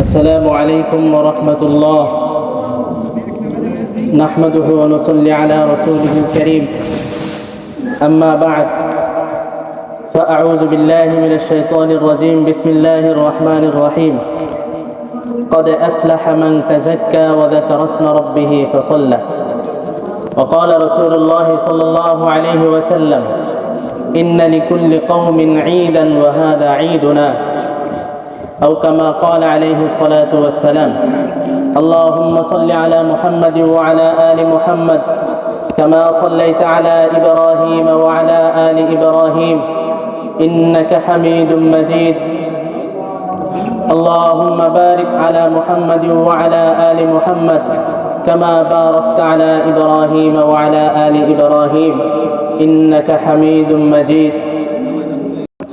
السلام عليكم ورحمة الله. نحمده ونصلي على رسوله الكريم. أما بعد، فأعوذ بالله من الشيطان الرجيم. بسم الله الرحمن الرحيم. قد أفلح من تزكى وذكر اسم ربه فصلى. وقال رسول الله صلى الله عليه وسلم: إن لكل قوم عيدا وهذا عيدنا، أو كما قال عليه الصلاة والسلام. اللهم صل على محمد وعلى آل محمد كما صليت على إبراهيم وعلى آل إبراهيم إنك حميد مجيد. اللهم بارك على محمد وعلى آل محمد كما باركت على إبراهيم وعلى آل إبراهيم إنك حميد مجيد.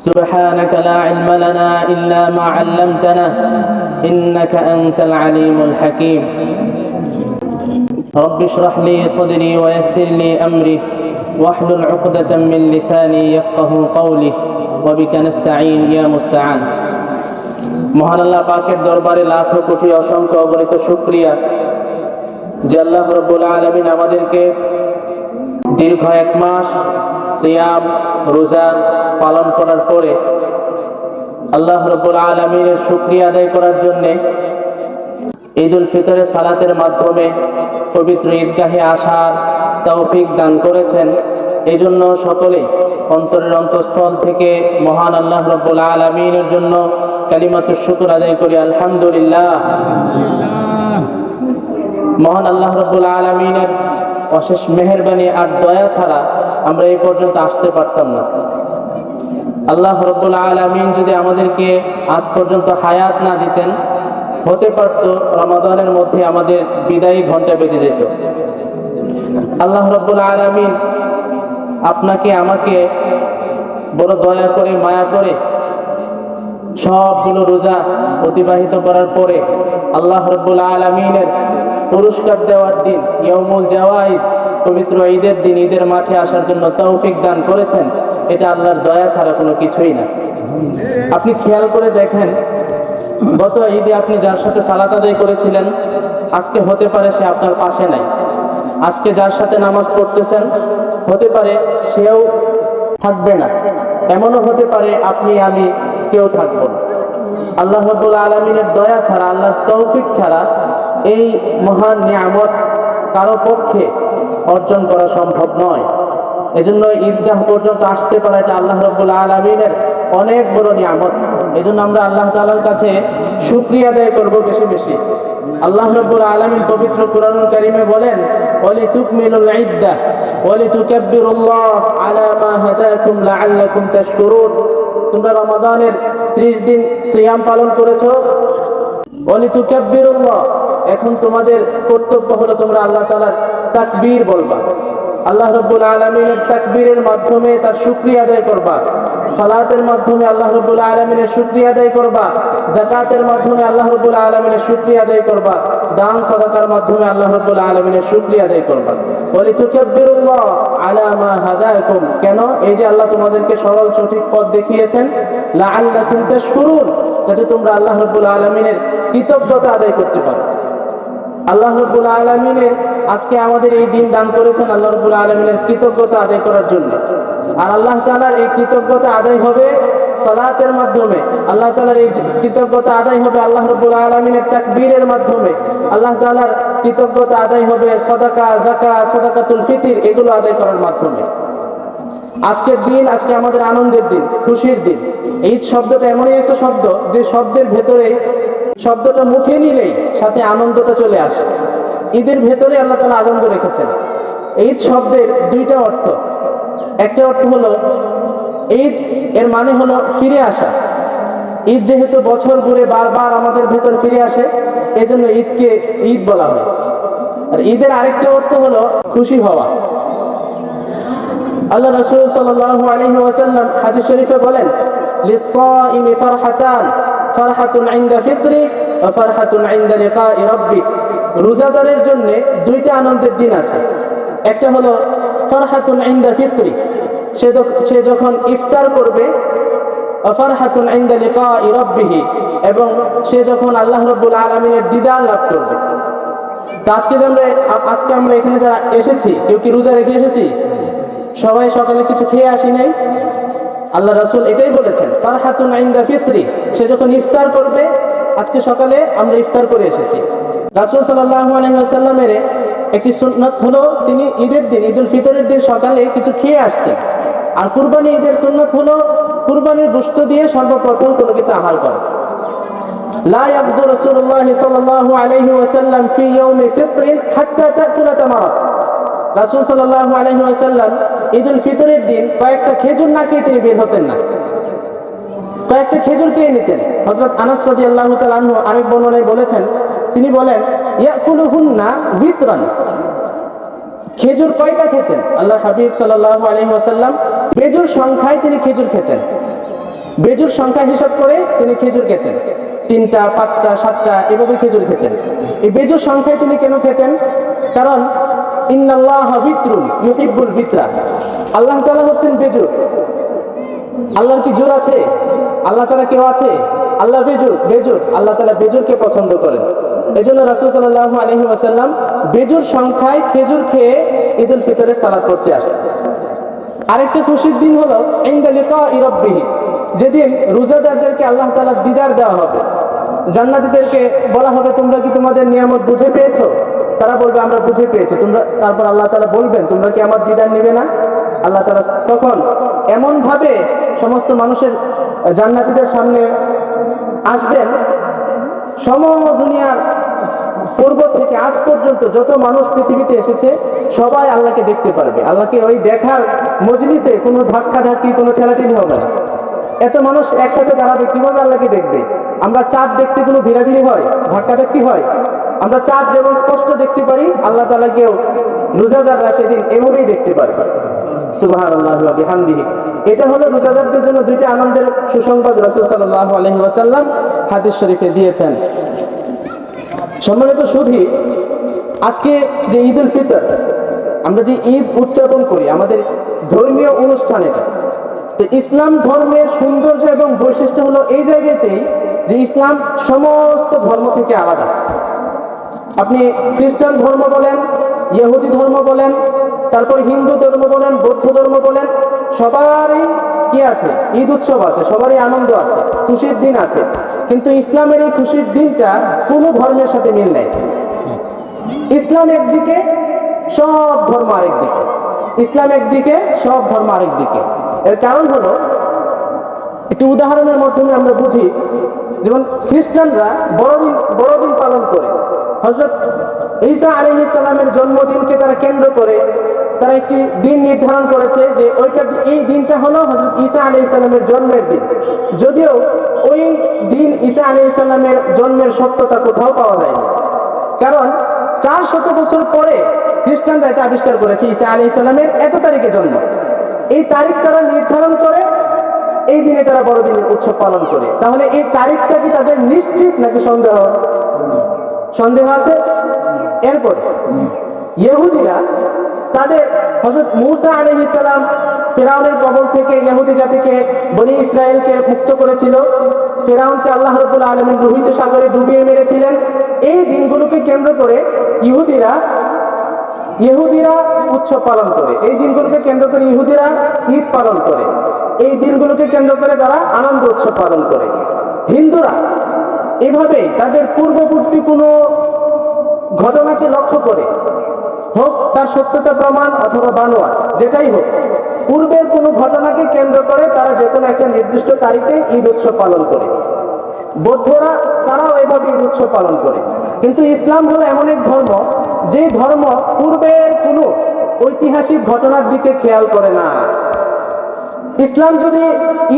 سبحانك لا علم لنا إلا ما علمتنا إنك أنت العليم الحكيم. رب اشرح لي صدري ويسر لي أمري واحلل عقدة من لساني يفقه قولي وبك نستعين يا مستعان. মহান আল্লাহ পাকের দরবারে লাখো কোটি অসংখ্য অগণিত শুকরিয়া যে আল্লাহ রাব্বুল আলামিন আমাদেরকে দীর্ঘ এক মাস সিয়াম রোজা পালন করার পরে আল্লাহ রাব্বুল আলামিনের শুকরিয়া আদায় করার জন্য ঈদুল ফিতরের সালাতের মাধ্যমে পবিত্র ঈদগাহে আসার তৌফিক দান করেছেন। এই জন্য সকলে অন্তরের অন্তঃস্থল থেকে মহান আল্লাহ রাব্বুল আলামিনের জন্য কালিমাতুশ শুকর আদায় করি, আলহামদুলিল্লাহ। মহান আল্লাহ রাব্বুল আলামিনের অশেষ মেহেরবানি আর দয়া ছাড়া আমরা এই পর্যন্ত আসতে পারতাম না। আল্লাহ রাব্বুল আলামিন যদি আমাদেরকে আজ পর্যন্ত হায়াত না দিতেন, হতে পারত রমাদানের মধ্যে আমাদের বিদায়ী ঘন্টা বেজে যেত। আল্লাহ রাব্বুল আলামিন আপনাকে আমাকে বড় দয়া করে মায়া করে সবগুলো রোজা অতিবাহিত করার পরে আল্লাহ রাব্বুল আলামিনের পুরস্কার দেওয়ার দিন ইয়াউমুল জাওয়াইজ পবিত্র ঈদের দিন ঈদের মাঠে আসার জন্য তৌফিক দান করেছেন। এটা আল্লাহর দয়া ছাড়া কোনো কিছুই না। আপনি খেয়াল করে দেখেন, গত ঈদে আপনি যার সাথে সালাত আদায় করেছিলেন আজকে হতে পারে সে আপনার পাশে নাই। আজকে যার সাথে নামাজ পড়তেছেন হতে পারে সেও থাকবে না। এমনও হতে পারে আপনি আমি কেউ থাকবো না। আল্লাহ রাব্বুল আলামিনের দয়া ছাড়া, আল্লাহর তৌফিক ছাড়া এই মহান নিয়ামত কারো পক্ষে অর্জন করা সম্ভব নয়। এজন্য ঈদগাহ পর্যন্ত আসতে পারা এটা আল্লাহ রাব্বুল আলামিনের অনেক বড় নিয়ামত। এজন্য আমরা আল্লাহ তাআলার কাছে শুকরিয়া আদায় করব বেশি বেশি। আল্লাহ রাব্বুল আলামিন পবিত্র কুরআনুল কারীমে বলেন, ওয়ালিতুকমিলুল ইদ্দাহ ওয়ালিতুকাব্বিরুল্লাহ আলা মা হাদাকুম লাআল্লাকুম তাশকুরুন। তোমরা রমাদানের 30 দিন সিয়াম পালন করেছো, ওয়ালিতুকাব্বিরুল্লাহ, এখন তোমাদের কর্তব্য হলো তোমরা আল্লাহ তাআলার তাকবীর বলবা। আল্লাহ রাব্বুল আলামিনের তাকবীরের মাধ্যমে তার শুকরিয়া আদায় করবা। সালাতের মাধ্যমে আল্লাহ রাব্বুল আলামিনের শুকরিয়া আদায় করবা। যাকাতের মাধ্যমে আল্লাহ রাব্বুল আলামিনের শুকরিয়া আদায় করবা। দান সাদাকার মাধ্যমে আল্লাহ রাব্বুল আলামিনের শুকরিয়া আদায় করবা। ওয়ালিতুকাব্বিরুল্লাহ আলা মা হাদাকুম, কেন? এই যে আল্লাহ তোমাদেরকে সরল সঠিক পথ দেখিয়েছেন, লাআল্লাকুম তাশকুরুন, যাতে তোমরা আল্লাহ রাব্বুল আলামিনের কৃতজ্ঞতা আদায় করতে পারো। আল্লাহ রাব্বুল আলামিনের আজকে আমাদের এই দিন দান করেছেন আল্লাহ রাব্বুল আলামিনের কৃতজ্ঞতা আদায় করার জন্য। আর আল্লাহ তাআলার এই কৃতজ্ঞতা আদায় হবে সালাতের মাধ্যমে। আল্লাহ তাআলার এই কৃতজ্ঞতা আদায় হবে আল্লাহ রাব্বুল আলামিনের তাকবীরের মাধ্যমে। আল্লাহ তাআলার কৃতজ্ঞতা আদায় হবে সাদাকা, যাকাত, সাদাকাতুল ফিতর এগুলো আদায় করার মাধ্যমে। আজকের দিন আজকে আমাদের আনন্দের দিন, খুশির দিন। ঈদ শব্দটা এমনই একটা শব্দ যে শব্দের ভেতরে শব্দটা মুখে নিলেই সাথে আনন্দটা চলে আসে। ঈদের ভেতরে আল্লাহ তাআলা আনন্দ রেখেছেন। ঈদ শব্দের দুইটা অর্থ। একটা অর্থ হলো ঈদ এর মানে হলো ফিরে আসা। ঈদ যেহেতু বছর ঘুরে বারবার আমাদের ভেতর ফিরে আসে, এজন্য ঈদকে ঈদ বলা হয়। আর ঈদের আরেকটা অর্থ হলো খুশি হওয়া। আল্লাহ রাসূল সাল্লাল্লাহু আলাইহি ওয়াসাল্লাম হাদিস শরীফে বলেন, লিস-সাইমি ফারহাতান, ফারহাতুন ইনদা ফিতরি ওয়া ফারহাতুন ইনদা লিকাই রাব্বি। রোজাদারের জন্য দুইটা আনন্দের দিন আছে। একটা হলো ফারহাতুন ইনদা ফিতরি, সে যখন ইফতার করবে, ফারহাতুন ইনদা লিকাই রাব্বিহি, এবং সে যখন আল্লাহ রাব্বুল আলামিনের দিদার লাভ করবে। তো আজকে আমরা এখানে যারা এসেছি, কেউ কি রোজা রেখে এসেছি? সবাই সকালে কিছু খেয়ে আসি নাই? আল্লাহ রাসূল এটাই বলেছেন, ফারহাতুন ইনদা ফিত্রি, সে যখন ইফতার করবে। আজকে সকালে আমরা ইফতার করে এসেছি। রাসূল সাল্লাল্লাহু আলাইহি ওয়াসাল্লামের একটি সুন্নাত হলো তিনি ঈদের দিন, ঈদুল ফিতরের দিন সকালে কিছু খেয়ে আসতেন। আর কুরবানি ঈদের সুন্নাত হলো কুরবানির গোশত দিয়ে সর্বপ্রথম কোনো কিছু আহার করা। লা ইয়াবদু রাসূলুল্লাহ সাল্লাল্লাহু আলাইহি ওয়াসাল্লাম ফি ইয়াউমি ফিত্রিন হাত্তা তাকুলা তামারাত। রাসূল সাল্লাল্লাহু আলাইহি ওয়াসাল্লাম ঈদুল ফিতরের দিন কয়েকটা খেজুর না খেয়ে তিনি বের হতেন না, কয়েকটা খেজুর খেয়ে নিতেন। হযরত আনাস রাদিয়াল্লাহু তাআলা আনহু আরেক বর্ণনায় বলেছেন, তিনি বলেন ইয়াকুলুহুন্না ভিতরান, খেজুর কয়টা খেতেন? আল্লাহ হাবিব সাল্লাল্লাহু আলাইহি ওয়াসাল্লাম বেজুর সংখ্যায় তিনি খেজুর খেতেন। বেজুর সংখ্যা হিসাব করে তিনি খেজুর খেতেন, 3টা 5টা 7টা এভাবে খেজুর খেতেন। এই বেজুর সংখ্যায় তিনি কেন খেতেন? কারণ ইন্নাল্লাহা বিত্রুন ইউহিব্বুল বিত্রা, আল্লাহ তাআলা হচ্ছেন বেজুর। আল্লাহর কি জোর আছে? আল্লাহ ছাড়া কেউ আছে? আল্লাহ বেজুর, আল্লাহ তাআলা বেজুরকে পছন্দ করেন। এজন্য রাসূল সাল্লাল্লাহু আলাইহি ওয়াসাল্লাম বেজুর সংখ্যায় খেজুর খেয়ে ঈদুল ফিতরের সালাত করতে আসেন। আরেকটা খুশির দিন হলো ইনদা লিকাই রাব্বিহি, যেদিন রোজাদারদেরকে আল্লাহ তাআলা দিদার দেওয়া হবে। জান্নাতীদেরকে বলা হবে, তোমরা কি তোমাদের নিয়ামত বুঝে পেয়েছো? তারা বলবে, আমরা বুঝে পেয়েছি। তারপর আল্লাহ তাআলা বলবেন, তোমরা কি আমার দিদার নেবে না? আল্লাহ তাআলা তখন এমন ভাবে সমস্ত মানুষের জান্নাতীদের সামনে আসবেন, দুনিয়ার পূর্ব থেকে আজ পর্যন্ত যত মানুষ পৃথিবীতে এসেছে সবাই আল্লাহকে দেখতে পারবে। আল্লাহকে ওই দেখার মজলিসে কোনো ধাক্কাধাক্কি, কোনো ঠেলাঠেলি হবে না। এত মানুষ একসাথে দাঁড়াবে, কিভাবে আল্লাহকে দেখবে? আমরা চাঁদ দেখতে কোনো ভিড়াভিড়ি হয়, ধাক্কাধাক্কি হয়? আমরা চাঁদ যেমন স্পষ্ট দেখতে পারি, আল্লাহ তাআলাকেও রোজাদাররা সেদিন এভাবেই দেখতে পারবে। সুবহানাল্লাহি ওয়া বিহামদিহি। এটা হলো রোজাদারদের জন্য দুইটা আনন্দের সুসংবাদ রাসূল সাল্লাল্লাহু আলাইহি ওয়াসাল্লাম হাদিস শরীফে দিয়েছেন। সম্মানিত সুধী, আজকে যে ঈদুল ফিতর, আমরা যে ঈদ উদযাপন করি, আমাদের ধর্মীয় অনুষ্ঠান এটা। তো ইসলাম ধর্মের সৌন্দর্য এবং বৈশিষ্ট্য হলো এই জায়গাতেই যে ইসলাম সমস্ত ধর্ম থেকে আলাদা। আপনি খ্রিস্টান ধর্ম বলেন, ইহুদি ধর্ম বলেন, তারপর হিন্দু ধর্ম বলেন, বৌদ্ধ ধর্ম বলেন, সবারই কি আছে? ঈদ উৎসব আছে, সবারই আনন্দ আছে, খুশির দিন আছে। কিন্তু ইসলামের এই খুশির দিনটা কোনো ধর্মের সাথে মিল নাই। ইসলাম একদিকে, সব ধর্ম আরেকদিকে। ইসলাম একদিকে, সব ধর্ম আরেকদিকে। এর কারণ হলো, একটি উদাহরণের মাধ্যমে আমরা বুঝি। যেমন খ্রিস্টানরা বড়দিন পালন করে, হযরত ঈসা আলাইহিস সালামের জন্মদিনকে তারা কেন্দ্র করে তারা একটি দিন নির্ধারণ করেছে যে এই দিনটা হলো হযরত ঈসা আলাইহিস সালামের জন্মের দিন। যদিও ওই দিন ঈসা আলাইহিস সালামের জন্মের সত্যতা কোথাও পাওয়া যায় না। কারণ 400 বছর পরে খ্রিস্টানরা এটা আবিষ্কার করেছে, ঈসা আলাইহিস সালামের এত তারিখে জন্ম। এই তারিখ তারা নির্ধারণ করে, এই দিনে তারা বড়দিনের উৎসব পালন করে। তাহলে এই তারিখটা কি তাদের নিশ্চিত নাকি সন্দেহ আছে? এরপর ইহুদিরা তাদের হযরত মূসা আলাইহিস সালাম ফিরআউনের কবল থেকে ইহুদি জাতিকে, বনি ইসরায়েলকে মুক্ত করেছিল। ফিরআউনকে আল্লাহ রাব্বুল আলামিন লোহিত সাগরে ডুবিয়ে মেরেছিলেন। এই দিনগুলোকে কেন্দ্র করে ইহুদিরা উৎসব পালন করে, এই দিনগুলোকে কেন্দ্র করে ইহুদিরা ঈদ পালন করে, এই দিনগুলোকে কেন্দ্র করে তারা আনন্দ উৎসব পালন করে। হিন্দুরা এভাবে তাদের পূর্ববর্তী কোনো ঘটনাকে লক্ষ্য করে, হোক তার সত্যতা প্রমাণ অথবা বানোয়াট, যেটাই হোক, পূর্বের কোনো ঘটনাকে কেন্দ্র করে তারা যে কোনো একটা নির্দিষ্ট তারিখে ঈদ উৎসব পালন করে। বৌদ্ধরা তারাও এভাবে ঈদ উৎসব পালন করে। কিন্তু ইসলাম হলো এমন এক ধর্ম, যে ধর্ম পূর্বের কোনো ঐতিহাসিক ঘটনার দিকে খেয়াল করে না। ইসলাম যদি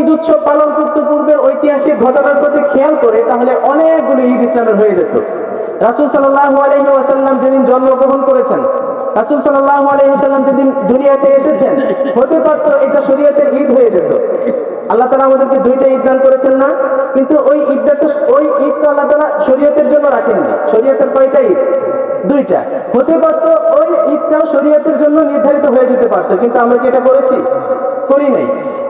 ঈদ উৎসব পালন করতে পূর্বের ঐতিহাসিক ঘটনার প্রতি খেয়াল করে, তাহলে অনেকগুলো ঈদ ইসলামের হয়ে যেত। রাসূল সাল্লাল্লাহু আলাইহি ওয়াসাল্লাম যেদিন জন্মগ্রহণ করেছেন, রাসূল সাল্লাল্লাহু আলাইহি ওয়াসাল্লাম যেদিন দুনিয়াতে এসেছেন, হতে পারতো এটা শরীয়তের ঈদ হয়ে যেত। আল্লাহ তাআলা আমাদেরকে দুইটা ঈদ দান করেছেন না? কিন্তু ওই ঈদ তো আল্লাহ তাআলা শরীয়তের জন্য রাখেননি। শরীয়তের কয়টা ঈদ? 2টা। হতে পারতো ওই ঈদটাও শরীয়তের জন্য নির্ধারিত হয়ে যেতে পারতো, কিন্তু আমরা কি এটা করেছি? করি নাই।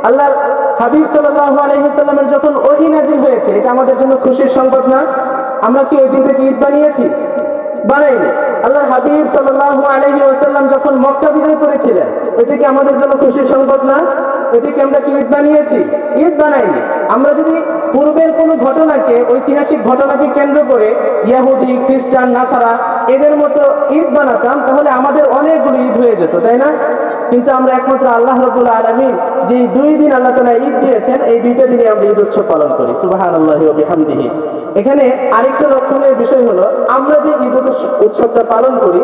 আল্লাহর হাবিব সাল্লাল্লাহু আলাইহি ওয়াসাল্লামের যখন ওহী নাজিল হয়েছে, এটা আমাদের জন্য খুশির সংবাদ না? আমরা কি ওই দিনটাকে ঈদ বানিয়েছি? বানাইনি। আল্লাহর হাবিব সাল্লাল্লাহু আলাইহি ওয়াসাল্লাম যখন মক্কা বিজয় করেছিলেন, এটা কি আমাদের জন্য খুশির সংবাদ না? এটাকে আমরা কি ঈদ বানিয়েছি? ঈদ বানাইনি। আমরা যদি পূর্বের কোনো ঘটনাকে, ঐতিহাসিক ঘটনাকে কেন্দ্র করে ইহুদি, খ্রিস্টান, নাসারা এদের মতো ঈদ বানাতাম, তাহলে আমাদের অনেকগুলো ঈদ হয়ে যেত, তাই না? কিন্তু আমরা একমাত্র আল্লাহ রাব্বুল আলামিন যে 2 দিন আল্লাহ তাআলা ঈদ দিয়েছেন, এই 2টা দিনে আমরা ঈদ উৎসব পালন করি। সুবহানাল্লাহি ওয়া বিহামদিহি। এখানে আরেকটা লক্ষণীয় বিষয় হলো, আমরা যে ঈদ উৎসবটা পালন করি,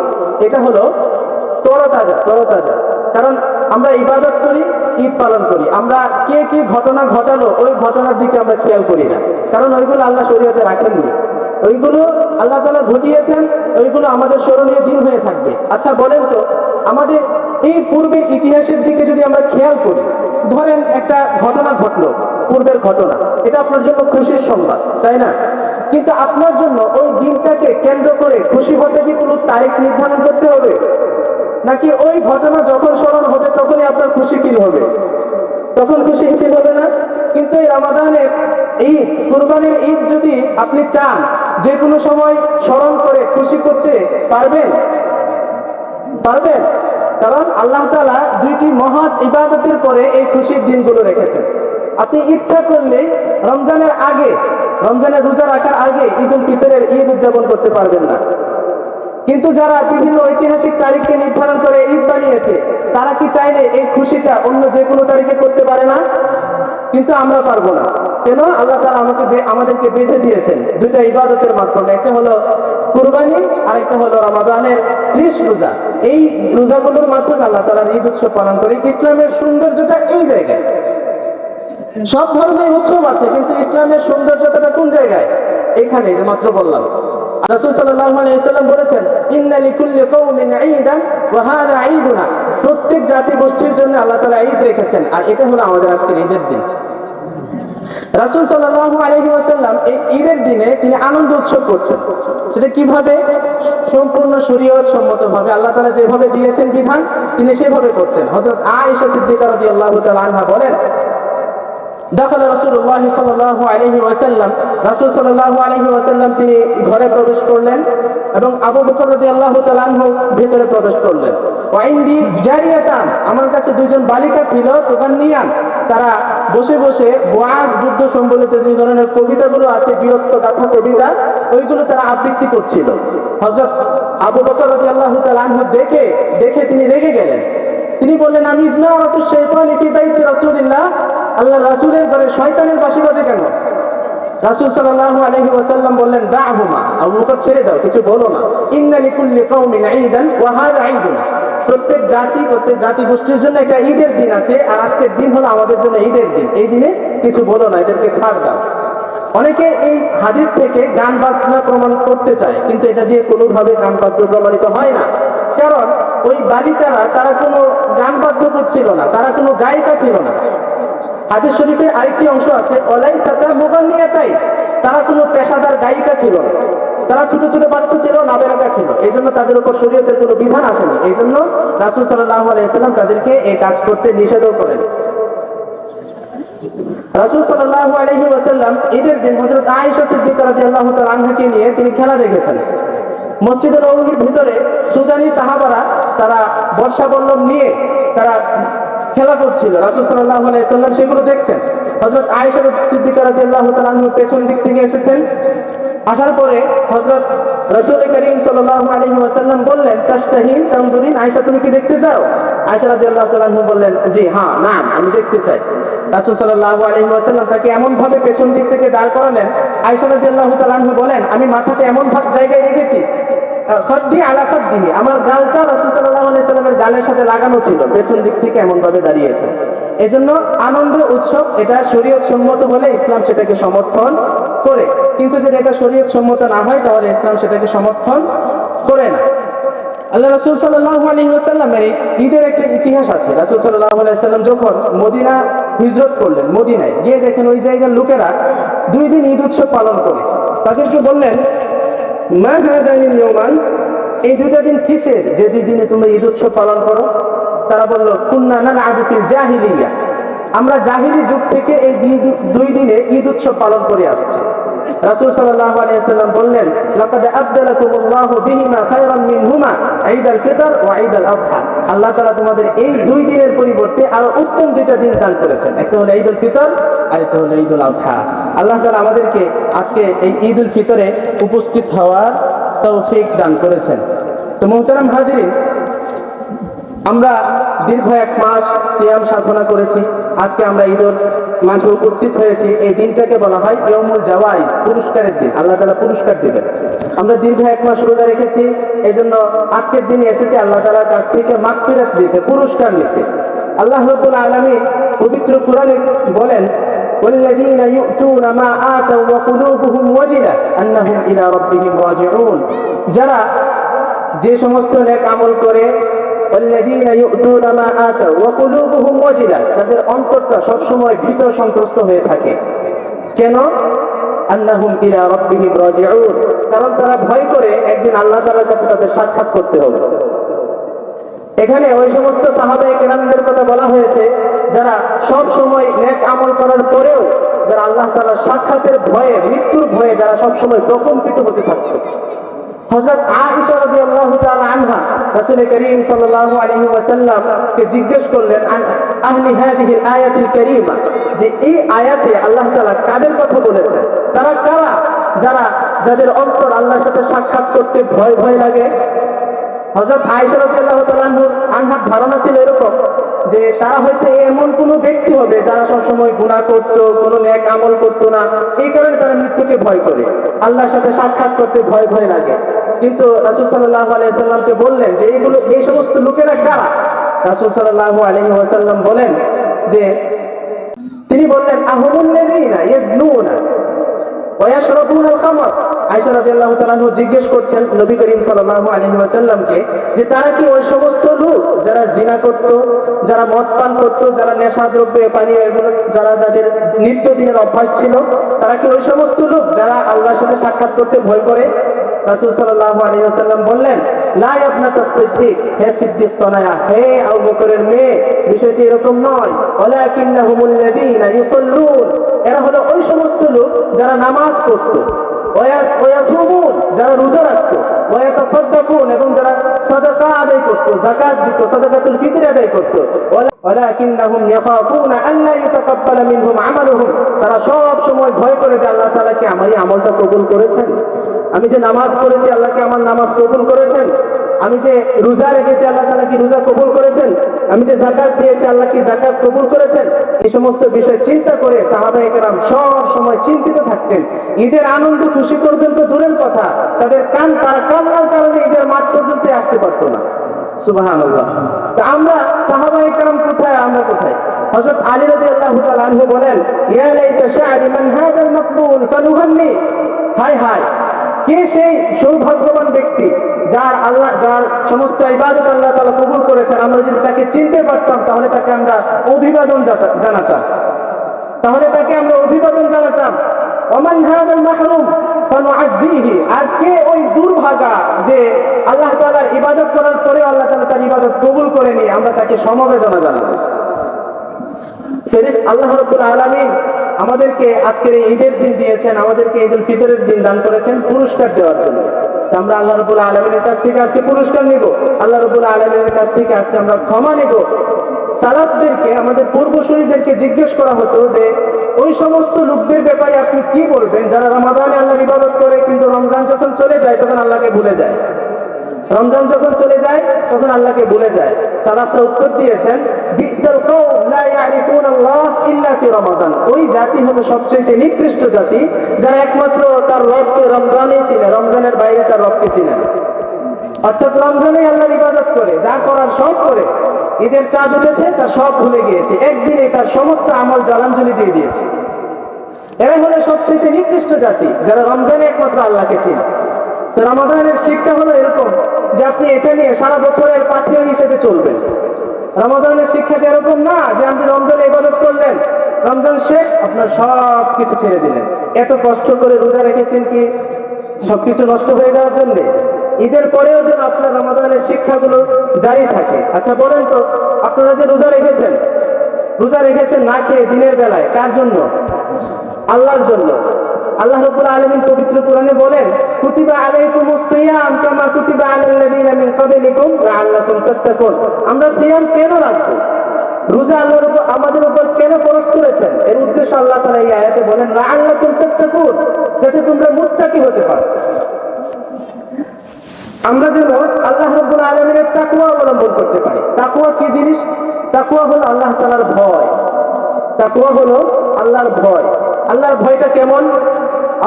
এটা হলো তরতাজা। কারণ আমরা ইবাদত করি, ঈদ পালন করি। আমরা কে কি ঘটনা ঘটালো ওই ঘটনার দিকে আমরা খেয়াল করি না, কারণ ওইগুলো আল্লাহ শরীয়তে রাখেননি। ওইগুলো আল্লাহ তাআলা ঘটিয়েছেন, ওইগুলো আমাদের স্মরণীয় দিন হয়ে থাকবে। আচ্ছা বলেন তো, আমাদের এই পূর্বের ইতিহাসের দিকে যদি আমরা খেয়াল করি, ধরেন একটা ঘটনা ঘটলো, পূর্বের ঘটনা, এটা আপনার জন্য খুশির সংবাদ, তাই না? কিন্তু আপনার জন্য ওই দিনটাকে কেন্দ্র করে খুশি হতে কি কোনো তারিখ নির্ধারণ করতে হবে? নাকি ওই ঘটনা যখন স্মরণ হবে তখনই আপনার খুশি ফিল হবে? তখন খুশি ফিল হবে না? কিন্তু এই রমাদানের ঈদ, কুরবানির ঈদ যদি আপনি চান যে কোনো সময় স্মরণ করে খুশি করতে পারবেন? কারণ আল্লাহ তাআলা 2টি মহৎ ইবাদতের পরে এই খুশির দিনগুলো রেখেছেন। আপনি ইচ্ছা করলে রমজানের আগে, রমজানের রোজা রাখার আগে ঈদুল ফিতরের ঈদ উদযাপন করতে পারবেন না। কিন্তু যারা বিভিন্ন ঐতিহাসিক তারিখকে নির্ধারণ করে ঈদ বানিয়েছে, তারা কি চাইলে এই খুশিটা অন্য যে কোনো তারিখে করতে পারে না? কিন্তু আমরা পারবো না। কেন? আল্লাহ তাআলা আমাদেরকে বেঁধে দিয়েছেন 2টা ইবাদতের মাধ্যমে। একটা হলো কুরবানি, আর একটা হলো রমাদানের 30 রোজা। এই রোজাগুলোর মাধ্যমে আল্লাহ তাআলার ঈদ উৎসব পালন করে। ইসলামের সৌন্দর্যটা এই জায়গায়। সব ধরনের উৎসব আছে, কিন্তু ইসলামের সৌন্দর্যটা কোন জায়গায়? এখানে যে মাত্র বললাম। রাসূল সাল্লাল্লাহু আলাইহি ওয়াসাল্লাম বলেছেন, ইন্না লিকুল্লি কওমিন ঈদান ওয়া হাযা ঈদুনা। প্রত্যেক জাতি গোষ্ঠীর জন্য আল্লাহ তাআলা ঈদ রেখেছেন, আর এটা হলো আমাদের আজকের ঈদের দিন। রাসূল সাল্লাল্লাহু আলাইহি ওয়াসাল্লাম এই ঈদের দিনে তিনি আনন্দ উৎসব করতেন। সেটা কিভাবে? সম্পূর্ণ শরীয়ত সম্মতভাবে আল্লাহ তাআলা যেভাবে দিয়েছেন বিধান, তিনি সেভাবে করতেন। হযরত আয়েশা সিদ্দিকা রাদিয়াল্লাহু তাআলা আনহা বলেন, দাখালা রাসূলুল্লাহ সাল্লাল্লাহু আলাইহি ওয়াসাল্লাম, রাসূল সাল্লাল্লাহু আলাইহি ওয়াসাল্লাম তিনি ঘরে প্রবেশ করলেন এবং আবু বকর রাদিয়াল্লাহু তাআলা আনহু ভিতরে প্রবেশ করলেন। ওয়া ইনদি জারিয়াতান, আমার কাছে 2জন বালিকা ছিল, তুগান্নিয়ান, তারা বসে বসে ওয়াজ, যুদ্ধ সম্বলিত যে ধরনের কবিতাগুলো আছে, বীরত্ব গাথা কবিতা, ওইগুলো তারা আবৃত্তি করছিল। হযরত আবু বকর রাদিয়াল্লাহু তাআলা আনহু দেখে তিনি রেগে গেলেন। তিনি বললেন, আমি ইজমারাতুশ শাইতানি ফি বাইতি রাসূলিল্লাহ, আল্লাহর রাসূলের ঘরে শয়তানের বাঁশি বাজে কেন? রাসূল সাল্লাল্লাহু আলাইহি ওয়াসাল্লাম বললেন, দাহুমা, আবু বকর ছেড়ে দাও, কিছু বলো না। ইন্না লিকুল্লি কওমিন ঈদান ওয়া হাযা ঈদুনা। প্রত্যেক জাতি গোষ্ঠীর জন্য একটা ঈদের দিন আছে, আর আজকের দিন হলো আমাদের জন্য ঈদের দিন। এই দিনে কিছু বলো না, এদেরকে ছাড় দাও। অনেকে এই হাদিস থেকে গান বাজনা প্রমাণ করতে চায়, কিন্তু এটা দিয়ে কোনোভাবে গান বাদ্য প্রমাণিত হয় না। কারণ ওই বালিকারা তারা কোনো গান বাদ্য করছিল না, তারা কোনো গায়িকা ছিল না। হাদিস শরীফের আরেকটি অংশ আছে, ওয়ালাইসাতা মুগান্নিয়াতাই, তারা কোনো পেশাদার গায়িকা ছিল না, তারা ছোট ছোট বাচ্চা ছিল, নাবালেগা ছিল। এই জন্য তাদের উপর শরীয়তের কোনো বিধান আসেনি। এই জন্য রাসূল সাল্লাল্লাহু আলাইহি ওয়াসাল্লাম তাদেরকে এই কাজ করতে নিষেধও করেন। রাসূল সাল্লাল্লাহু আলাইহি ওয়াসাল্লাম ঈদের দিন হযরত আয়েশা সিদ্দিকা রাদিয়াল্লাহু তাআলা আনহাকে নিয়ে তিনি খেলা দেখেছেন। মসজিদে নববীর ভিতরে সুদানি সাহাবারা তারা বর্ষা বল্লম নিয়ে তারা খেলা করছিল। রাসূল সাল্লাল্লাহু আলাইহি ওয়াসাল্লাম সেগুলো দেখছেন। হযরত আয়েশা সিদ্দিকা রাদিয়াল্লাহু তাআলা আনহা পেছন দিক থেকে এসেছেন। আসার পরে হযরত রাসূল করিম সাল্লাল্লাহু আলাইহি ওয়াসাল্লাম বললেন, তাশতাহিন তানজুরিন, আয়েশা তুমি কি দেখতে চাও? আয়েশা রাদিয়াল্লাহু তাআলা আনহা বললেন, জি হ্যাঁ, না আমি দেখতে চাই। রাসূল সাল্লাল্লাহু আলাইহি ওয়াসাল্লাম তাকে এমন ভাবে পেছন দিক থেকে দাঁড় করালেন, আয়েশা রাদিয়াল্লাহু তাআলা আনহা বলেন, আমি মাথাটা এমন জায়গায় রেখেছি, খাদ্দি আলা খাদ্দিহি, আমার গালটা রাসূল সাল্লাল্লাহু আলাইহি ওয়াসাল্লামের গালের সাথে লাগানো ছিল, পেছন দিক থেকে এমন ভাবে দাঁড়িয়েছে। এজন্য আনন্দ উৎসব এটা শরীয়ত সম্মত বলে ইসলাম সেটাকে সমর্থন করে, কিন্তু যদি এটা শরীয়ত সম্মত না হয় তাহলে ইসলাম সেটাকে সমর্থন করে না। আল্লাহ রাসূল সাল্লাল্লাহু আলাইহি ওয়াসাল্লামের ঈদের একটা ইতিহাস আছে। রাসূল সাল্লাল্লাহু আলাইহি ওয়াসাল্লাম যখন মদিনা হিজরত করলেন, মদিনায় গিয়ে দেখেন ওই জায়গার লোকেরা 2 দিন ঈদ উৎসব পালন করে। তাদেরকে বললেন, মা হাদানিল ইয়াওমান, এই 2টা দিন কিসের যে 2 দিনে তোমরা ঈদ উৎসব পালন করো? তারা বলল, কুন্না নালআবু ফিল জাহিলিয়া, আমরা জাহিলি যুগ থেকে এই দুই দিনে ঈদ উৎসব পালন করে আসছি। রাসূল সাল্লাল্লাহু আলাইহি ওয়াসাল্লাম বললেন, লাকাদ আবদালাকুমুল্লাহু বিহিমা খায়রান মিনহুমা ঈদুল ফিতর ওয়া ঈদুল আযহা। আল্লাহ তাআলা তোমাদের এই দুই দিনের পরিবর্তে আরো উত্তম দুইটা দিন দান করেছেন, একটা হলো ঈদুল ফিতর আর একটা হলো ঈদুল আযহা। আল্লাহ তাআলা আমাদেরকে আজকে এই ঈদুল ফিতরে উপস্থিত হওয়ার তৌফিক দান করেছেন। তো মুহতারাম হাজিরিন, আমরা দীর্ঘ 1 মাস সিয়াম সাধনা করেছি। আজকে আমরা ঈদের মাঠে উপস্থিত হয়েছি। এই দিনটাকে বলা হয় ইয়াউমুল জাওয়াইজ, পুরস্কারের দিন। আল্লাহ তাআলা পুরস্কার দিবেন। আমরা দীর্ঘ 1 মাস রোজা রেখেছি, এই জন্য আজকের দিনে এসেছি আল্লাহ তাআলার কাছ থেকে মাগফিরাত দিতে, পুরস্কার নিতে। আল্লাহ রাব্বুল আলামিন পবিত্র কোরআনে বলেন, والذين يؤتون ما آتوا وقلوبهم وجلة أنهم إلى ربهم راجعون। যারা যে সমস্ত নেক আমল করে, والذين يؤتون ما آتوا وقلوبهم وجلة, তাদের অন্তরটা সব সময় ভীত সন্ত্রস্ত হয়ে থাকে। কেন? আন্নাহুম ইলা রাব্বিহিম রাজিউন, কারণ তারা ভয় করে একদিন আল্লাহ তাআলার কাছে তাদের সাক্ষাৎ করতে হবে। এখানে ওই সমস্ত সাহাবায়ে কেরামদের কথা বলা হয়েছে যারা সব সময় নেক আমল করার পরেও যারা আল্লাহ তাআলার সাক্ষাতের ভয়ে, মৃত্যুর ভয়ে যারা সব সময় প্রকম্পিত হতে থাকতো। হযরত আয়েশা রাদিয়াল্লাহু তাআলা আনহা রাসূল করিম সাল্লাল্লাহু আলাইহি ওয়াসাল্লাম কে জিজ্ঞেস করলেন, আহলি হাদিহিল আয়াতিল কারীমা, যে এই আয়াতে আল্লাহ তাআলা কাদের কথা বলেছেন? তারা কারা যাদের অন্তর আল্লাহর সাথে সাক্ষাৎ করতে ভয় ভয় লাগে? হযরত আয়েশা রাদিয়াল্লাহু তাআলা আনহার ধারণা ছিল এরকম যে তারা হয়তো এমন কোনো ব্যক্তি হবে যারা সবসময় গুনাহ করত, কোনো নেক আমল করতো না, এই কারণে তারা মৃত্যুকে ভয় করে, আল্লাহর সাথে সাক্ষাৎ করতে ভয় ভয় লাগে। কিন্তু রাসূল সাল্লাল্লাহু আলাইহি ওয়াসাল্লামকে বললেন যে এই সমস্ত লোকেরা কারা? রাসূল সাল্লাল্লাহু আলাইহি ওয়াসাল্লাম বলেন যে তিনি বললেন, আহুমুল্লাযীনা ইয়াজনুনা ওয়া ইয়াশরাবুনাল খামর। আয়েশা রাদিয়াল্লাহু তাআলা জিজ্ঞেস করছেন নবী করিম সাল্লাল্লাহু আলাইহি ওয়াসাল্লামকে যে তারা কি ওই সমস্ত লোক যারা জিনা করত, যারা মদ পান করত, যারা নেশাদ্রব্য পানীয় এগুলো যাদের নিত্যদিনের অভ্যাস ছিল, তারা কি ওই সমস্ত লোক যারা আল্লাহর সাথে সাক্ষাৎ করতে ভয় করে? রাসূল সাল্লাল্লাহু আলাইহি ওয়াসাল্লাম বললেন, লা ইবনাতুস সিদ্দিক, হে সিদ্দিক তনয়া, হে আবু বকরের মেয়ে, বিষয়টি এরকম নয়। ওয়ালাকিন্নাহুমুল্লাযীনা ইউসাল্লুন, এরা হলো ওই সমস্ত লোক যারা নামাজ পড়তো, ওয়ায়াসুমুন, যারা রোজা রাখতো, ওয়ায়াতাসাদদাকুন, এবং যারা সাদাকা আদায় করতো, যাকাত দিত, সাদাকাতুল ফিতর আদায় করতো। ওয়ালাকিন্নাহুম ইয়াখাফুনা আল্লা ইউতাকাব্বালা মিনহুম আমালুহুম, তারা সব সময় ভয় করে যে আল্লাহ তাআলা কি আমার এই আমলটা কবুল করেছেন? আমি যে নামাজ পড়েছি আল্লাহ কি আমার নামাজ কবুল করেছেন? আমি যে রোজা রেখেছি আল্লাহ তাআলা কি রোজা কবুল করেছেন? আমি যে যাকাত দিয়েছি আল্লাহ কি যাকাত কবুল করেছেন? এই সমস্ত বিষয় চিন্তা করে সাহাবায়ে কেরাম সব সময় চিন্তিত থাকতেন। ঈদের আনন্দ খুশি করবেন তো দূরের কথা, তারা কান্নার কারণে ঈদের মাঠ পর্যন্ত আসতে পারতো না। সুবহানাল্লাহ। তো আমরা সাহাবায়ে কেরাম কোথায়, আমরা কোথায়? হযরত আলী রাদিয়াল্লাহু তাআলা আনহু বলেন, ইয়া লাইতা শা'রি মান হাদাল মাকবুল ফানুহান্নি, হায় হায়, কে সেই সৌভাগ্যবান ব্যক্তি যার সমস্ত ইবাদত আল্লাহ তাআলা কবুল করেছেন। আমরা যদি তাকে চিনতে পারতাম তাহলে তাকে আমরা অভিবাদন জানাতাম। ওমান হাদাল মাহরুম ফানুআযযিহি, আর কে ওই দুর্ভাগা যে আল্লাহ তাআলার ইবাদত করার পরে আল্লাহ তাআলা তার ইবাদত কবুল করেনি, আমরা তাকে সমবেদনা জানাবো। আল্লাহ রাব্বুল আলামিন আমাদেরকে আজকের এই ঈদের দিন দিয়েছেন, আমাদেরকে ঈদুল ফিতরের দিন দান করেছেন পুরস্কার দেওয়ার জন্য। আমরা আল্লাহ রাব্বুল আলামিনের কাছ থেকে আজকে পুরস্কার নিব, আল্লাহ রাব্বুল আলামিনের কাছ থেকে আজকে আমরা ক্ষমা নিব। সালাফদেরকে, আমাদের পূর্বসূরীদেরকে জিজ্ঞেস করা হতো যে ওই সমস্ত লোকদের ব্যাপারে আপনি কি বলবেন যারা রমাদানে আল্লাহর ইবাদত করে কিন্তু রমজান যখন চলে যায় তখন আল্লাহকে ভুলে যায়, রমজান যখন চলে যায় তখন আল্লাহকে ভুলে যায়। সালাফরা উত্তর দিয়েছেন, বিসাল কওম লা ইয়ারিফুনাল্লাহ ইল্লা ফি রমাদান, ওই জাতি হলো সবচেয়ে নিকৃষ্ট জাতি যারা একমাত্র তার রবকে রমজানেই চিনে, রমজানের বাইরে তার রবকে চিনে না। অর্থাৎ রমজানেই আল্লাহর ইবাদত করে, যা করার সব করে, ঈদের চাঁদ উঠেছে তার সব ভুলে গিয়েছে, একদিনে তার সমস্ত আমল জলাঞ্জলি দিয়ে দিয়েছে। এরাই হলো সবচেয়ে নিকৃষ্ট জাতি যারা রমজানে একমাত্র আল্লাহকে চিনে। তো রমাদানের শিক্ষা হলো এরকম যে আপনি এটা নিয়ে সারা বছরের পাথেয় হিসেবে চলবেন। রমাদানের শিক্ষাটা এরকম না যে আপনি রমজানে ইবাদত করলেন, রমজান শেষ আপনার সব কিছু ছেড়ে দিলেন। এত কষ্ট করে রোজা রেখেছেন কি সবকিছু নষ্ট হয়ে যাওয়ার জন্য? ঈদের পরেও যেন আপনার রমাদানের শিক্ষাগুলো জারি থাকে। আচ্ছা বলেন তো, আপনারা যে রোজা রেখেছেন, রোজা রেখেছেন না খেয়ে দিনের বেলায়, কার জন্য? আল্লাহর জন্য। আল্লাহ রাব্বুল আলামিন পবিত্র কোরআনে বলেন, কুতিবা আলাইকুমুস সিয়াম কামা কুতিবা আলাল লাযিনা মিন ক্বাবলিকুম লাআল্লাকুম তাত্তাকুন। আমরা সিয়াম কেন রাখবো? রোজা আল্লাহর উপর, আমাদের উপর কেন ফরজ করেছেন? এর উদ্দেশ্য আল্লাহ তাআলা এই আয়াতে বলেন, লাআল্লাকুম তাত্তাকুন, যাতে তোমরা মুত্তাকি হতে পারো। আমরা যেন আল্লাহ রাব্বুল আলামিনের তাকওয়া অবলম্বন করতে পারি। তাকওয়া কি জিনিস? তাকওয়া হলো আল্লাহ তাআলার ভয়। তাকওয়া হলো আল্লাহর ভয়। আল্লাহর ভয়টা কেমন?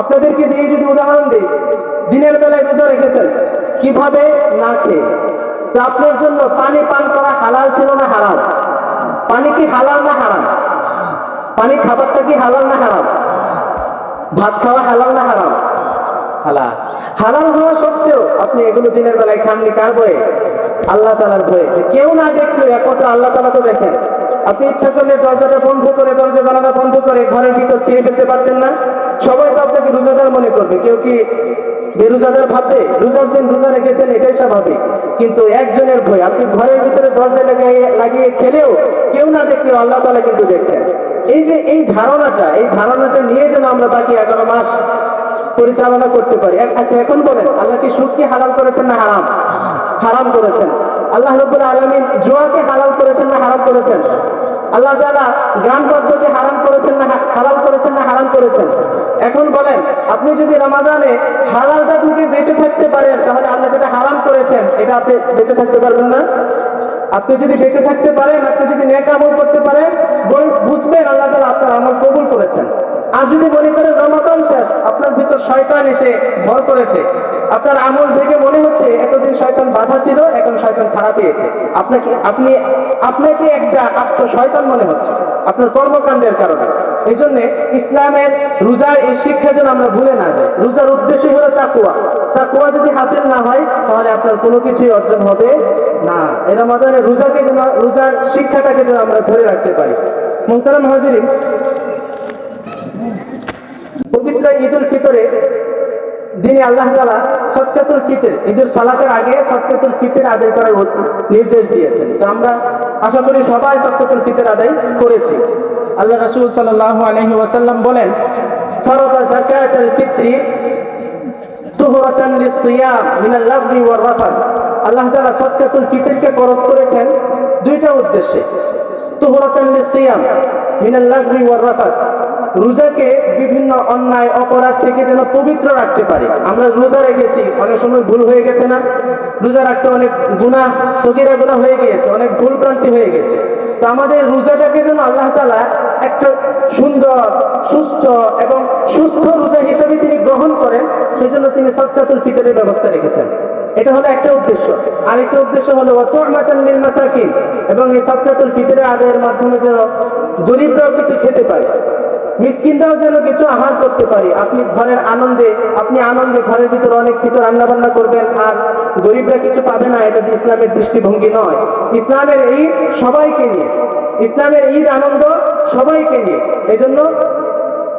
আপনাদেরকে দিয়ে যদি উদাহরণ দিই, দিনের বেলায় রোজা রেখেছেন, কিভাবে? না খেয়ে। তো আপনার জন্য পানি পান করা হালাল ছিল না হারাম? পানি কি হালাল না হারাম? পানি খাবারটা কি হালাল না হারাম? ভাত খাওয়া হালাল না হারাম? হালাল। হালাল হওয়া সত্ত্বেও আপনি এগুলো দিনের বেলায় খাননি, কার ভয়ে? আল্লাহ তাআলার ভয়ে। কেউ না দেখলেও একমাত্র আল্লাহ তাআলা তো দেখেন। আপনি ইচ্ছা করলে দরজাটা বন্ধ করে, দরজা জানালা বন্ধ করে ঘরের ভিতর খেয়ে ফেলতে পারতেন না? সবাই তো আপনাকে রোজাদার মনে করবে, কেউ কি বেরোজাদার ভাববে? রোজার দিন রোজা রেখেছেন, এটাই স্বাভাবিক। কিন্তু একজনের ভয়, আপনি ঘরের ভিতরে দরজা লাগিয়ে খেলেও কেউ না দেখলেও আল্লাহ তাআলা কিন্তু দেখছেন। এই যে এই ধারণাটা নিয়ে যেন আমরা বাকি 11 মাস পরিচালনা করতে পারি। আচ্ছা, এখন বলেন, আল্লাহ কি সুদ কি হালাল করেছেন না হারাম? হারাম করেছেন। আল্লাহ রাব্বুল আলামিন জুয়াকে হালাল করেছেন না হারাম করেছেন? আল্লাহ তাআলা গান বাদ্যকে হারাম করেছেন না হালাল করেছেন না হারাম করেছেন? এখন বলেন, আপনি যদি রমাদানে হালালটা থেকে বেঁচে থাকতে পারেন, তাহলে আল্লাহ যেটা হারাম করেছেন এটা আপনি বেঁচে থাকতে পারবেন না? আপনি যদি বেঁচে থাকতে পারেন, আপনি যদি নেক আমল করতে পারেন, বুঝবেন আল্লাহ তাআলা আপনার আমল কবুল করেছেন। আর যদি মনে করেন রমাদান শেষ, আপনার ভিতর শয়তান এসে ভর করেছে, আপনার আমল দেখে মনে হচ্ছে এতদিন শয়তান বাধা ছিল, এখন শয়তান ছাড়া পেয়েছে, আপনাকে একটা আস্ত শয়তান মনে হচ্ছে আপনার কর্মকাণ্ডের কারণে। এই জন্য ইসলামের রোজার এই শিক্ষা যেন আমরা ভুলে না যাই। রোজার উদ্দেশ্য হলো তাকওয়া। তাকওয়া যদি হাসিল না হয়, তাহলে আপনার কোনো কিছুই অর্জন হবে না। এই রমাদানে রোজার শিক্ষাটাকে যেন আমরা ধরে রাখতে পারি। মুহতারাম হাজিরিন, পবিত্র ঈদুল ফিতরে দিনে আল্লাহ তাআলা সদকাতুল ফিতর, ঈদের সালাতের আগে সদকাতুল ফিতর আদায় করার নির্দেশ দিয়েছেন। তো আমরা আশা করি সবাই সদকাতুল ফিতর আদায় করেছি। আল্লাহ রাসূল সাল্লাল্লাহু আলাইহি ওয়াসাল্লাম বলেন, ফারাদা যাকাতাল ফিতরি তুহরাতান লিসিয়াম মিনাল লাগবি ওয়ার রাফাস। আল্লাহ তাআলা সদকাতুল ফিতরকে ফরজ করেছেন দুইটা উদ্দেশ্যে। তুহরাতান লিসিয়াম মিনাল লাগবি ওয়ার রাফাস, রোজাকে বিভিন্ন অন্যায় অপরাধ থেকে যেন পবিত্র রাখতে পারি। আমরা রোজা রেখেছি, অনেক সময় ভুল হয়ে গেছে না? রোজা রাখতে অনেক গুনাহ, সগীরা গুনাহ হয়ে গিয়েছে, অনেক ভুল ভ্রান্তি হয়ে গেছে। তো আমাদের রোজাটাকে যেন আল্লাহ তাআলা একটা সুন্দর, সুস্থ এবং সুস্থ রোজা হিসেবে তিনি গ্রহণ করেন, সেজন্য তিনি সদকাতুল ফিতরের ব্যবস্থা রেখেছেন। এটা হলো একটা উদ্দেশ্য। আরেকটা উদ্দেশ্য হলো ওয়াতু'মাতান লিল মাসাকিন, এবং এই সদকাতুল ফিতরের আদায়ের মাধ্যমে যেন গরিবরাও কিছু খেতে পারে, মিসকিনরাও যেন কিছু আহার করতে পারি। আপনি আনন্দে ঘরের ভিতরে অনেক কিছু রান্না বান্না করবেন আর গরিবরা কিছু পাবে না, এটা ইসলামের দৃষ্টিভঙ্গি নয়। ইসলামের ঈদ সবাইকে নিয়ে, ইসলামের ঈদ আনন্দ সবাইকে নিয়ে। এজন্য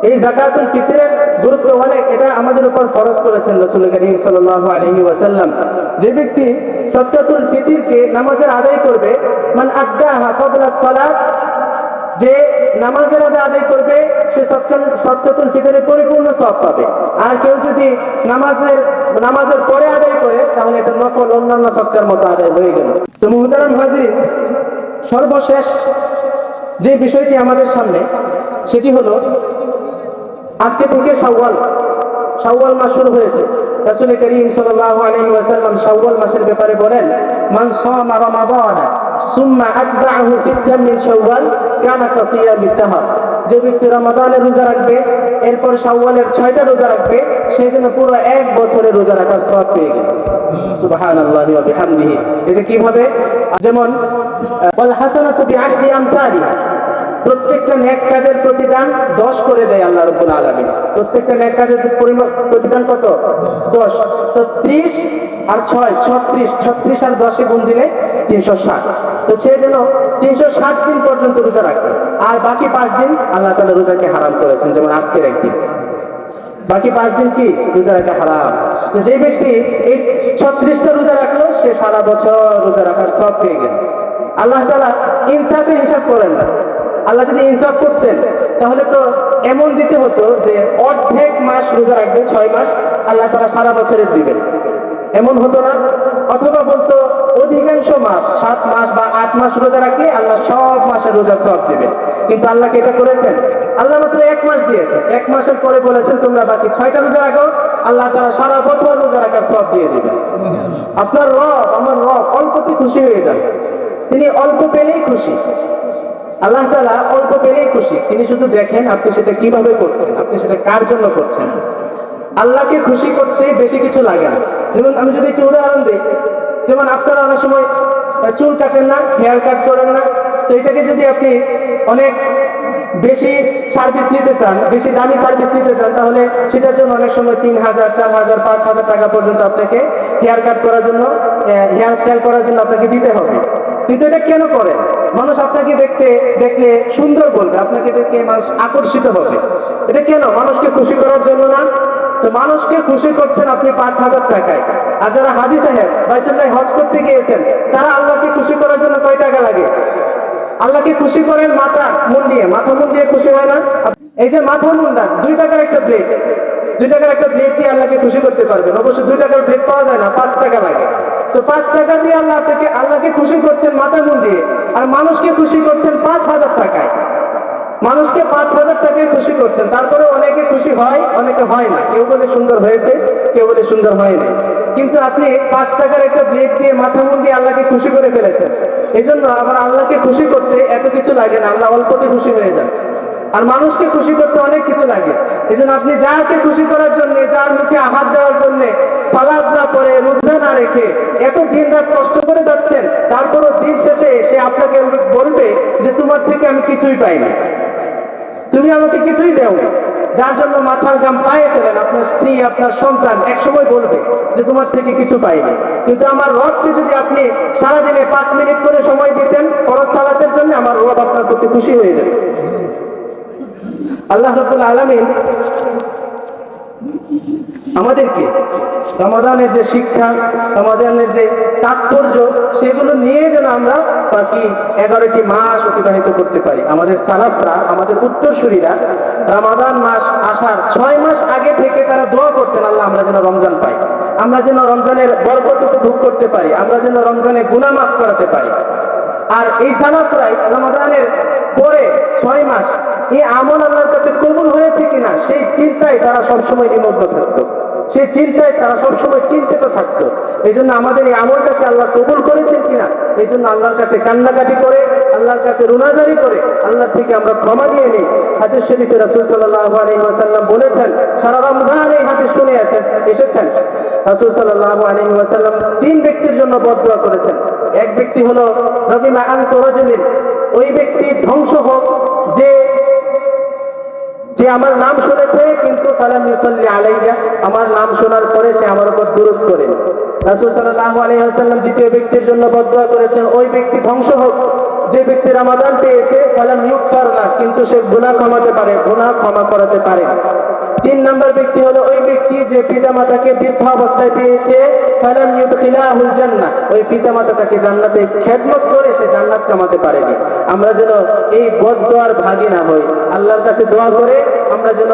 এই যাকাতুল ফিতরের গুরুত্ব অনেক, এটা আমাদের উপর ফরজ করেছেন রাসূল করিম সাল্লাল্লাহু আলাইহি ওয়াসাল্লাম। যে ব্যক্তি সদকাতুল ফিতরকে নামাজের আদায় করবে, মান আদ্দাহা ক্বাবলা সালাত, যে নামাজের আদায় করবে সে সদকাতুল ফিতরের পরিপূর্ণ সওয়াব পাবে। আর কেউ যদি নামাজের পরে আদায় করে, তাহলে এটা নফল অন্যান্য সদকার মতো আদায় হয়ে গেল। তো মুহতারাম হাজিরিন, সর্বশেষ যে বিষয়টি আমাদের সামনে, সেটি হলো আজকে থেকে শাওয়াল মাস শুরু হয়েছে। রাসূল করিম সাল্লাল্লাহু আলাইহি ওয়াসাল্লাম শাওয়াল মাসের ব্যাপারে বলেন, মান সামা রমাদানা সুম্মা আতবা'হু সিত্তাম মিন শাওয়াল কানা কাসিয়ামিদ দাহর। যে ব্যক্তি রমাদানের রোজা রাখবে, এরপর শাওয়ালের 6টা রোজা রাখবে, সেই জন্য পুরো 1 বছরের রোজা রাখার সওয়াব পেয়ে গেছে। সুবহানাল্লাহি ওয়া বিহামদিহি। এটা কিভাবে? যেমন ওয়াল হাসানাতু বিআশরি আমসালিহা, প্রত্যেকটা নেক কাজের প্রতিদান 10 করে দেয় আল্লাহ রাব্বুল আলামিন। প্রত্যেকটা নেক কাজের প্রতিদান কত? 10। তো 30 আর 6 36 আর 10 গুণ দিলে 360। তো সেজন্য 360 দিন পর্যন্ত রোজা রাখবে। আর বাকি 5 দিন আল্লাহ তাআলা রোজাকে হারাম করেছেন, যেমন আজকের একদিন। বাকি 5 দিন কি রোজা রাখা হারাম। তো যে ব্যক্তি এই 36টা রোজা রাখলো, সে সারা বছর রোজা রাখার সওয়াব পেয়ে গেল। আল্লাহ তাআলা ইনসাফের হিসাব করেন না। আল্লাহ যদি ইনসাফ করতেন তাহলে তো এমন দিতে হতো যে অর্ধেক মাস রোজা রাখবেন 6 মাস, আল্লাহ তাআলা সারা বছরের দিবেন, এমন হতো না। অথবা বলতো অধিকাংশ মাস 7 মাস বা 8 মাস রোজা রাখলে আল্লাহ সব মাসের রোজা সওয়াব দিবেন। কিন্তু আল্লাহ কি এটা করেছেন? আল্লাহ মাত্র 1 মাস দিয়েছেন, 1 মাসের পরে বলেছেন তোমরা বাকি 6টা রোজা রাখো, আল্লাহ তাআলা সারা বছর রোজা রাখার সওয়াব দিয়ে দিবেন। আপনার রব, আমার রব অল্পতে খুশি হয়ে যান, তিনি অল্প পেলেই খুশি। আল্লাহ তাআলা অল্প পেলেই খুশি, তিনি শুধু দেখেন আপনি সেটা কিভাবে করছেন, আপনি সেটা কার জন্য করছেন। আল্লাহকে খুশি করতে বেশি কিছু লাগে না। যেমন আমি যদি একটু উদাহরণ দিই, যেমন আপনারা অনেক সময় চুল কাটেন না, হেয়ার কাট করেন না, তো এটাকে যদি আপনি অনেক বেশি সার্ভিস নিতে চান, বেশি দামি সার্ভিস নিতে চান, তাহলে সেটার জন্য অনেক সময় 3000, 4000, 5000 টাকা পর্যন্ত আপনাকে হেয়ার কাট করার জন্য, হেয়ার স্টাইল করার জন্য আপনাকে দিতে হবে। কিন্তু এটা কেন করেন? মানুষ আপনাকে দেখলে সুন্দর বলবে, আপনাকে দেখে মানুষ আকর্ষিত হবে। এটা কেন? মানুষকে খুশি করার জন্য না। তো মানুষকে খুশি করছেন আপনি 5000 টাকায়, আর যারা হাজী সাহেব বাইতুল্লাহ হজ করতে গিয়েছেন তারা আল্লাহকে খুশি করার জন্য কয় টাকা লাগে? আল্লাহকে খুশি করেন মাথা মুন দিয়ে খুশি হয় না? এই যে মাথা মুন্ডা 2 টাকার একটা প্লেট, 2 টাকার একটা প্লেট দিয়ে আল্লাহকে খুশি করতে পারবেন। অবশ্য 2 টাকার প্লেট পাওয়া যায় না, 5 টাকা লাগে। তো 5 টাকা দিয়ে আল্লাহকে খুশি করছেন মাথা মুন দিয়ে, আর মানুষকে খুশি করছেন 5000 টাকায়। মানুষকে 5000 টাকায় খুশি করছেন, তারপরে অনেকে খুশি হয়, অনেকে হয় না। কেউ বলে সুন্দর হয়েছে, কেউ বলে সুন্দর হয়নি। কিন্তু আপনি 5 টাকার একটা প্লেট দিয়ে মাথা মুন দিয়ে আল্লাহকে খুশি করে ফেলেছেন। এই জন্য আবার আল্লাহকে খুশি করতে এত কিছু লাগে না, আল্লাহ অল্পতে খুশি হয়ে যান। আর মানুষকে খুশি করতে অনেক কিছু লাগে। এই জন্য আপনি যাকে খুশি করার জন্য, যার মুখে আহার দেওয়ার জন্য সালাদ না করে, রোজা না রেখে এত দিন রাত কষ্ট করে যাচ্ছেন, তারপরও দিন শেষে সে আপনাকে বলবে যে তোমার থেকে আমি কিছুই পাইনি, তুমি আমাকে কিছুই দেও। যার জন্য মাথার ঘাম পায়ে ফেলেন, আপনার স্ত্রী, আপনার সন্তান একসময় বলবে যে তোমার থেকে কিছু পাইনি। কিন্তু আমার রবকে যদি আপনি সারাদিনে 5 মিনিট করে সময় দিতেন ফরজ সালাতের জন্য, আমার রব আপনার প্রতি খুশি হয়ে যাবে। আল্লাহ রাব্বুল আলামিন আমাদেরকে রমাদানের যে শিক্ষা, রমাদানের যে তাৎপর্য, সেগুলো নিয়ে যেন আমরা বাকি 11টি মাস অতিবাহিত করতে পারি। আমাদের সালাফরা, আমাদের উত্তরসূরিরা রমাদান মাস আসার 6 মাস আগে থেকে তারা দোয়া করতেন, আল্লাহ আমরা যেন রমজান পাই, আমরা যেন রমজানের বরকত ভোগ করতে পারি, আমরা যেন রমজানে গুনাহ মাফ করাতে পারি। আর এই সালাফরাই রমাদানের পরে 6 মাস এই আমল আল্লাহর কাছে কবুল হয়েছে কিনা সেই চিন্তায় তারা সবসময় নিমগ্ন থাকতো, সেই চিন্তায় তারা সবসময় চিন্তিত থাকতো। এই জন্য আমাদের এই আমলটাকে আল্লাহ কবুল করেছেন কিনা, এই জন্য আল্লাহর কাছে কান্নাকাটি করে, আল্লাহর কাছে রুনাজারি করে আল্লাহ থেকে আমরা ক্ষমা দিয়ে নিই। হাদিস শরীফে রাসূল সাল্লাল্লাহু আলাইহি ওয়াসাল্লাম বলেছেন, সারা রমজান এই হাদিস শুনে এসেছেন, রাসূল সাল্লাল্লাহু আলাইহি ওয়াসাল্লাম 3 ব্যক্তির জন্য বদদুয়া করেছেন। এক ব্যক্তি হলো রবিমা আনফু রাজুলিন, ওই ব্যক্তি ধ্বংস হোক যে আমার নাম শুনেছে কিন্তু ফালাম ইউসাল্লি আলাইয়া, আমার নাম শোনার পরে সে আমার উপর দুরূদ করে। রাসূল সাল্লাল্লাহু আলাইহি ওয়াসাল্লাম দ্বিতীয় ব্যক্তির জন্য বদদুয়া করেছেন, ওই ব্যক্তি ধ্বংস হোক যে ব্যক্তি রমাদান পেয়েছে ফালাম ইউগফার লাহ, কিন্তু সে গুনাহ ক্ষমা করাতে পারে না। 3 নম্বর ব্যক্তি হলো ওই ব্যক্তি যে পিতামাতাকে বৃদ্ধ অবস্থায় পেয়েছে, ফালাম ইউদখিলাহুল জান্নাহ, ওই পিতামাতা তাকে জান্নাতে খেদমত করে সে জান্নাত কামাতে পারেনি। আমরা যেন এই বদদুয়ার ভাগী না হই, আল্লাহর কাছে দোয়া করে আমরা যেন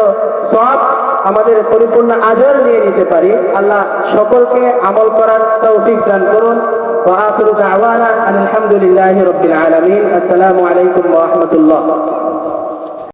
সওয়াব, আমাদের পরিপূর্ণ আজর নিয়ে নিতে পারি। আল্লাহ সকলকে আমল করার তৌফিক দান করুন। ওয়া আখিরু দাওয়ানা আলহামদুলিল্লাহি রাব্বিল আলামিন। আসসালামু আলাইকুম ওয়া রাহমাতুল্লাহ।